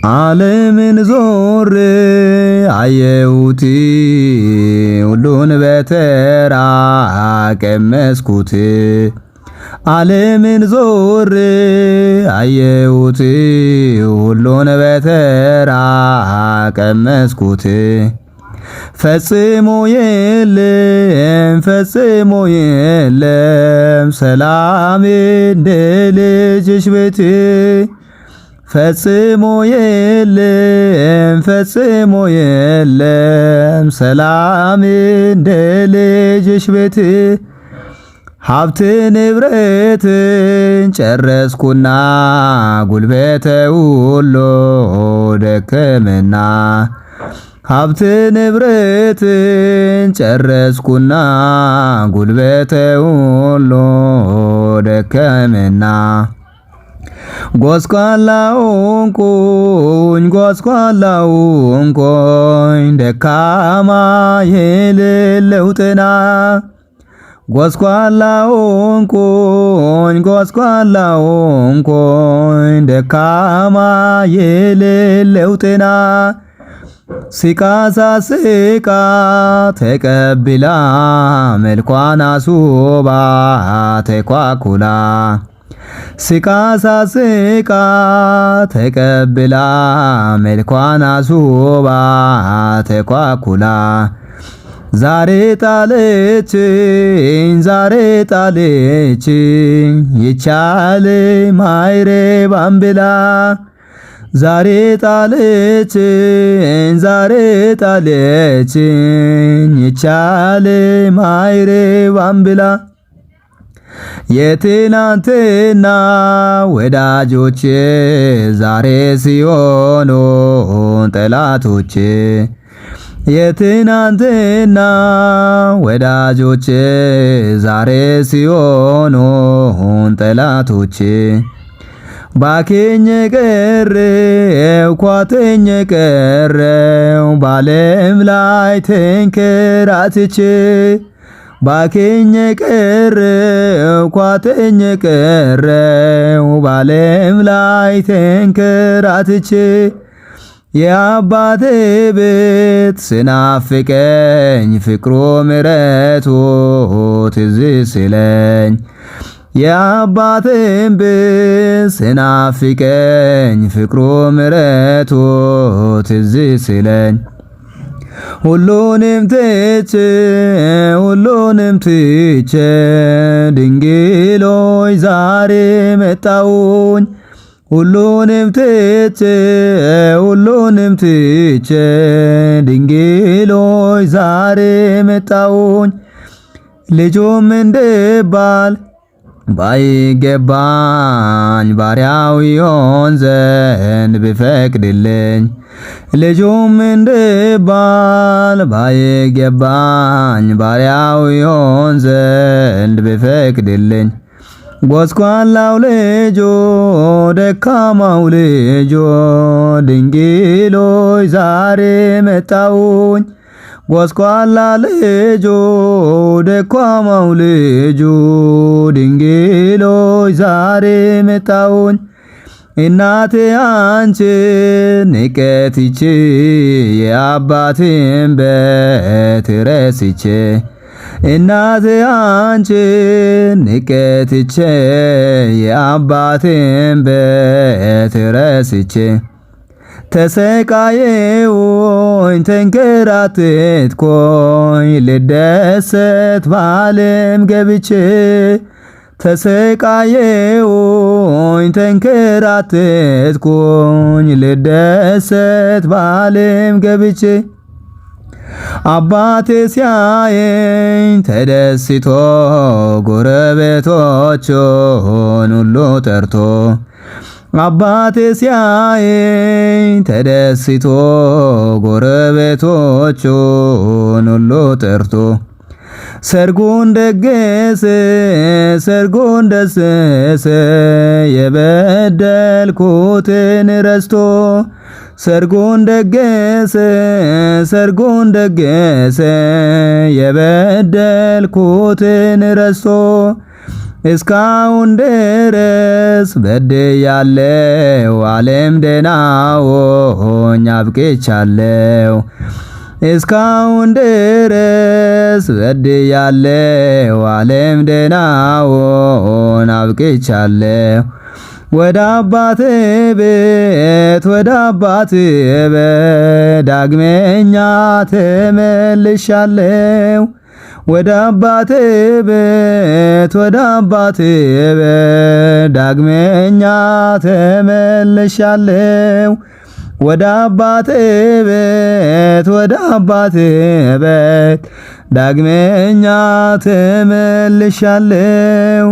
ዓለምን ዞር አየሁት ሁሉን በተራ ቀመስኩት። ዓለምን ዞር አየሁት ሁሉን በተራ ቀመስኩት። ፈጽሞ የለም ሰላም እንደ ልጅሽ ቤት። ፈጽሞ የለም ሰላም እንደ ልጅሽ ቤት። ሀብት ንብረትን ጨረስኩና ጉልበቴ ሁሉ ደከመና። ሀብት ንብረትን ጨረስኩና ጉልበቴ ሁሉ ደከመና። ጎስቋላ ሆንኩኝ ደካማ የሌለው ጤና። ጎስቋላ ሆንኩኝ ደካማ የሌለው ጤና። ሲቃ ሳስቃ ተቀብላ መልኳን አስውባ ተኳኩላ። ሲቃ ሳስቃ ተቀብላ መልኳን አስውባ ተኳኩላ። ዛሬ ጣለችኝ ይቻል ማይረባም ብላ። ዛሬ ጣለችኝ ይቻል ማይረባም ብላ። የትናንትና ወዳጆቼ ዛሬ ሲሆኑ ጠላቶቼ። የትናንትና ወዳጆቼ ዛሬ ሲሆኑ ጠላቶቼ። ባኬኝ ቀረው ኳተኝ ቀረው ባለም ላይ ተንከራትቼ። ባኬኝ ቀረው ኳተኝ ቀረው ባለም ላይ ተንከራትቼ። የአባቴ ቤት ስናፍቀኝ ፍቅሩ ምሕረቱ ትዝ ሲለኝ። የአባቴን ቤት ስናፍቀኝ ፍቅሩ ምሕረቱ ትዝ ሲለኝ። ሁሉንም ትቼ ድንግል ሆይ ዛሬ መጣሁኝ። ሁሉንም ትቼ ድንግል ሆይ ዛሬ መጣሁኝ። ልጁም እንድባል ባይገባኝ ባሪያው ይሆን ዘንድ ቢፈቅድልኝ። ልጁም እንድባል ባይገባኝ ባሪያው ይሆን ዘንድ ቢፈቅድልኝ። ጎስቋላው ልጆ ደካማው ልጆ ድንግል ሆይ ዛሬ መጣሁኝ። ጎስቋላ ልጆ ደካማው ልጆ ድንግል ሆይ ዛሬ መጣሁኝ። እናቴ አንቺን ንቀትቼ የአባቴን ቤት ረስቼ። እናቴ አንቺን ንቀትቼ የአባቴን ቤት ረስቼ። ተሰቃየሁኝ ተንከራተትኩኝ ልደሰት ባለም ገብቼ። ተሰቃየሁኝ ተንከራተትኩኝ ልደሰት ባለም ገብቼ። አባቴ ሲያየኝ ተደስቶ ጎረቤቶቹን ሁሉ ጠርቶ። አባቴ ሲያየኝ ተደስቶ ጎረቤቶቹን ሁሉ ጠርቶ። ሰርጉን ደገሰ የበደልኩትን ረስቶ። ሰርጉን ደገሰ የበደልኩትን ረስቶ። እስካሁን ድረስ በድያለሁ ዓለም ደህና ሆኜ አብቅቻለሁ። እስካሁን ድረስ በድያለሁ ዓለም ደህና ሆኜ አብቅቻለሁ። ወደ አባቴ ቤት ዳግመኛ ተመልሻለሁ። ወደ አባቴ ቤት ዳግመኛ ተመልሻለሁ። ወደ አባቴ ቤት ዳግመኛ ተመልሻለሁ።